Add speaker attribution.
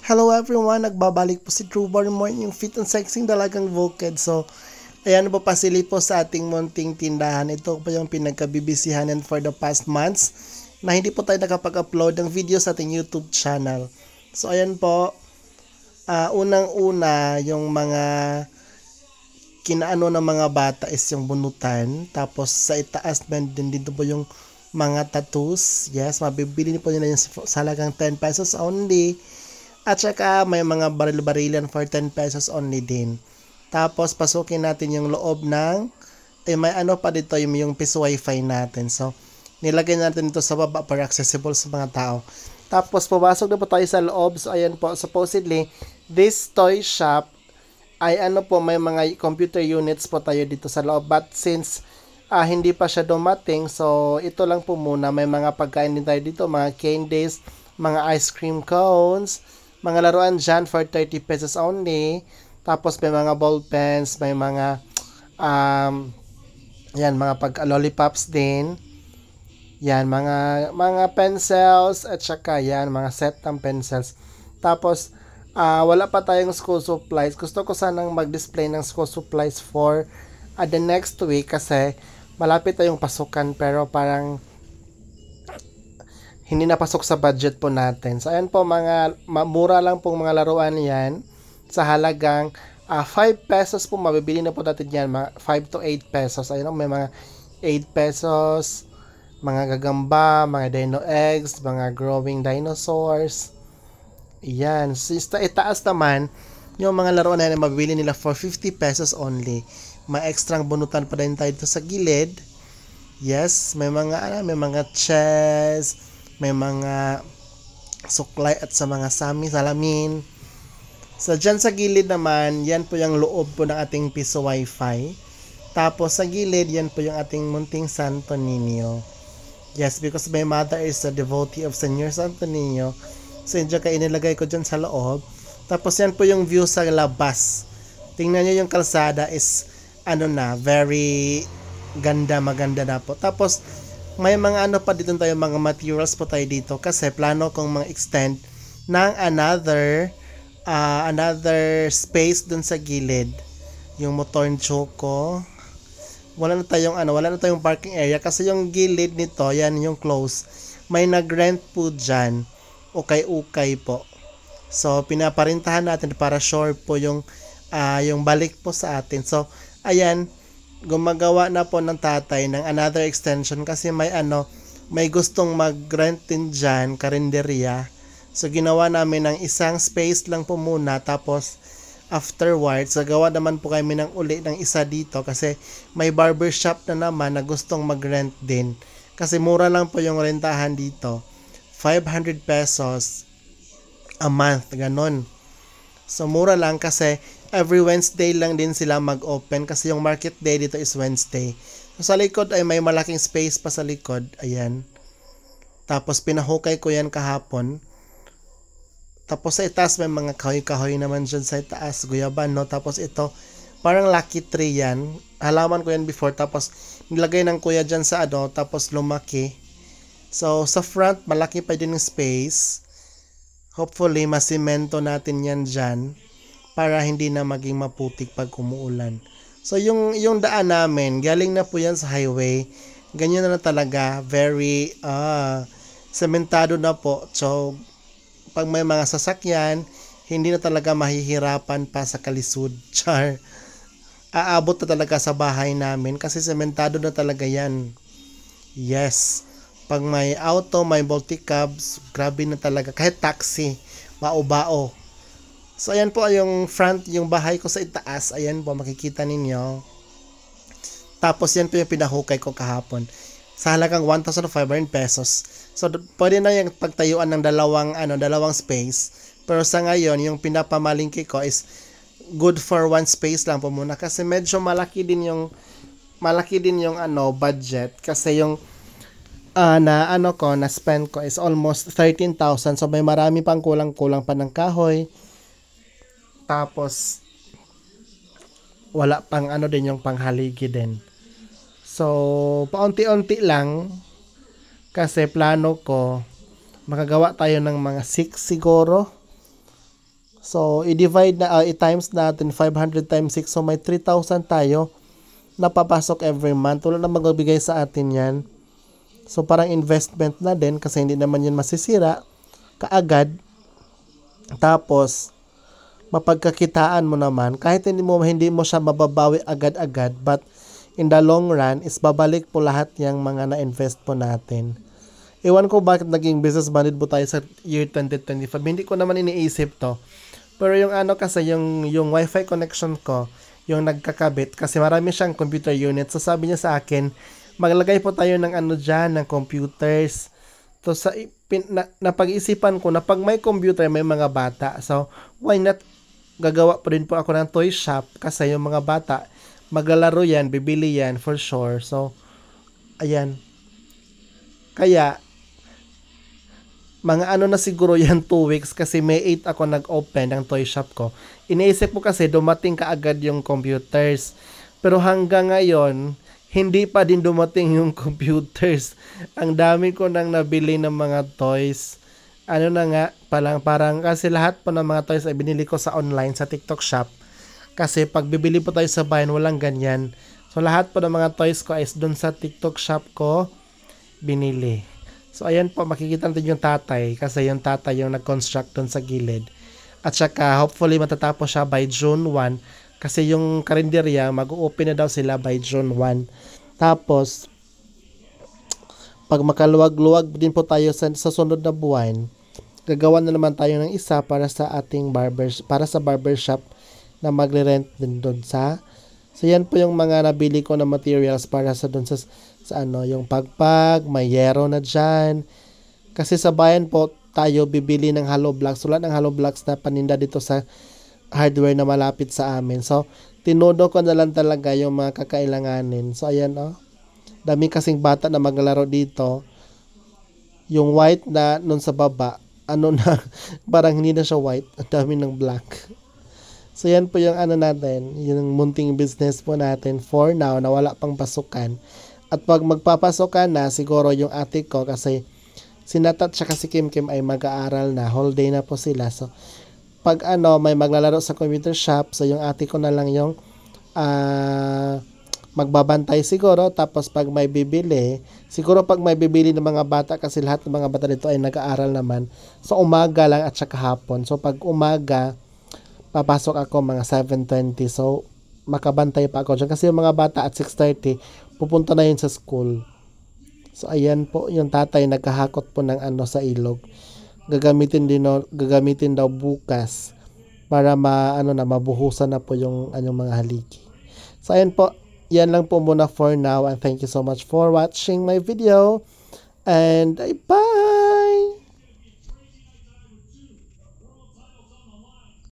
Speaker 1: Hello everyone, nagbabalik po si True Born Morning, yung fit and sexy dalagang Voked. So, ayan po pasili po sa ating munting tindahan. Ito po yung pinagkabibisihanan for the past months na hindi po tayo nakapag-upload ng video sa ating YouTube channel. So, ayan po, unang-una yung mga kinaano ng mga bata is yung bunutan. Tapos sa itaas din dito po yung mga tattoos. Yes, mabibili niyo po nila yung sa halagang 10 pesos only. At saka may mga baril-barilan for 10 pesos only din. Tapos pasukin natin yung loob ng may ano pa dito yung piso wifi natin. So nilagay natin ito sa baba para accessible sa mga tao. Tapos pumasok na po tayo sa loob. So ayan po, supposedly this toy shop ay ano po, may mga computer units po tayo dito sa loob. But since hindi pa siya dumating, so ito lang po muna. May mga pagkain din tayo dito, mga candies, mga ice cream cones, mga laruan dyan for 30 pesos only. Tapos may mga ball pens, may mga yan, mga lollipops din. Yan, mga pencils at saka yan, mga set ng pencils. Tapos wala pa tayong school supplies. Gusto ko sanang mag-display ng school supplies for the next week kasi malapit tayong pasukan pero parang hindi napasok sa budget po natin. So, ayan po, mura lang pong mga laruan yan. Sa halagang 5 pesos po, mabibili na po natin yan. 5 to 8 pesos. Ayun, may mga 8 pesos, mga gagamba, mga dino eggs, mga growing dinosaurs. Yan. So, itaas naman, yung mga laruan na yan, mabibili nila for 50 pesos only. May extrang bunutan pa rin tayo dito sa gilid. Yes, may mga chess, may mga suklay at sa mga salamin. So, dyan sa gilid naman, yan po yung loob po ng ating piso wifi. Tapos, sa gilid, yan po yung ating munting Santo Niño. Yes, because my mother is a devotee of Señor Santo Niño. So, yun dyan kayo inilagay ko dyan sa loob. Tapos, yan po yung view sa labas. Tingnan nyo yung kalsada is, very maganda na po. Tapos, may mga pa dito tayo, mga materials po tayo dito kasi plano kong extend ng another space dun sa gilid. Yung motor choco. Wala na tayong parking area kasi yung gilid nito, yan yung close. May nag-rent po dyan. Ukay-ukay po. So, pinaparintahan natin para sure po yung balik po sa atin. So, ayan, gumagawa na po ng tatay ng another extension kasi may gustong mag-rent din dyan, karinderya. So, ginawa namin ng isang space lang po muna, tapos afterwards, gawa naman po kami ng uli ng isa dito kasi may barbershop na naman na gustong mag-rent din. Kasi mura lang po yung rentahan dito. 500 pesos a month, ganon. So, mura lang kasi every Wednesday lang din sila mag-open kasi yung market day dito is Wednesday. So, sa likod ay may malaking space pa sa likod. Ayan. Tapos, pinahukay ko yan kahapon. Tapos, sa itaas may mga kahoy-kahoy naman dyan sa itaas. Guyaban, no? Tapos, ito, parang lucky tree yan. Halaman ko yan before. Tapos, nilagay ng kuya dyan sa tapos lumaki. So, sa front, malaki pa din yung space. Hopefully, masimento natin yan dyan para hindi na maging maputik pag umuulan. So, yung daan namin, galing na po yan sa highway. Ganyan na talaga. Very, sementado na po. So, pag may mga sasakyan, hindi na talaga mahihirapan pa sa kalisod. Char. Aabot na talaga sa bahay namin kasi sementado na talaga yan. Yes. Pag may auto, may multi-cabs, grabe na talaga. Kahit taxi, bao-bao. So, ayan po yung front, yung bahay ko sa itaas. Ayan po, makikita ninyo. Tapos, yan po yung pinahukay ko kahapon. Sa halagang 1,500 pesos. So, pwede na yung pagtayuan ng dalawang space. Pero sa ngayon, yung pinapamalingki ko is good for one space lang po muna. Kasi medyo malaki din yung budget. Kasi yung na spend ko is almost 13,000. So, may marami pang kulang-kulang pa ng kahoy. Tapos, wala pang din yung panghaligi din. So, paunti-unti lang. Kasi plano ko, makagawa tayo ng mga 6 siguro. So, i-divide na, i-times natin 500 times 6. So, may 3,000 tayo na papasok every month. Wala na magbibigay sa atin yan. So, parang investment na din kasi hindi naman yan masisira kaagad. Tapos, mapagkakitaan mo naman. Kahit hindi mo siya mababawi agad-agad, but in the long run, is babalik po lahat yung mga na-invest po natin. Iwan ko bakit naging business minded po tayo sa year 2025. Hindi ko naman iniisip to. Pero yung kasi, yung wifi connection ko, yung nagkakabit, kasi marami siyang computer unit. So sabi niya sa akin, maglagay po tayo ng dyan, ng computers. So napag-isipan ko na pag may computer, may mga bata. So why not gagawa pa rin po ako ng toy shop kasi yung mga bata, maglalaro yan, bibili yan for sure. So, ayan. Kaya, mga na siguro yan 2 weeks kasi May 8 ako nag-open ng toy shop ko. Iniisip ko kasi dumating kaagad yung computers. Pero hanggang ngayon, hindi pa din dumating yung computers. Ang dami ko nang nabili ng mga toys. Parang kasi lahat po ng mga toys ay binili ko sa online, sa TikTok shop. Kasi pag bibili po tayo sa bayan, walang ganyan. So lahat po ng mga toys ko ay doon sa TikTok shop ko binili. So ayan po, makikita natin yung tatay kasi yung tatay yung nag-construct doon sa gilid. At saka hopefully matatapos siya by June 1 kasi yung karinderya mag-open na daw sila by June 1. Tapos pag makaluwag-luwag din po tayo sa sunod na buwan, gagawa na naman tayo ng isa para sa ating barbershop na magre-rent din doon sa. So yan po yung mga nabili ko na materials para sa doon sa yung pagpag, may yero na diyan. Kasi sa bayan po tayo bibili ng hollow blocks. Wala ng hollow blocks na paninda dito sa hardware na malapit sa amin. So tinudo ko na lang talaga yung mga kakailanganin. So ayan dami kasing bata na maglalaro dito. Yung white na nun sa baba, parang hindi na siya white, ang dami ng black. So yan po yung natin, yung munting business po natin for now na wala pang pasukan. At pag magpapasukan na, siguro yung ate ko kasi sinatat siya kasi Kim ay mag-aaral na, whole day na po sila. So pag may maglalaro sa computer shop, so yung ate ko na lang yung magbabantay siguro. Tapos pag may bibili ng mga bata kasi lahat ng mga bata dito ay nag-aaral naman. So umaga lang at saka hapon. So pag umaga, papasok ako mga 7:20. So makabantay pa ako dyan. Kasi yung mga bata at 6:30, pupunta na yun sa school. So ayan po, yung tatay nagkahakot po ng sa ilog. Gagamitin daw bukas para mabuhusan na po yung mga haligi. So ayan po, yan lang po muna for now, and thank you so much for watching my video, and bye!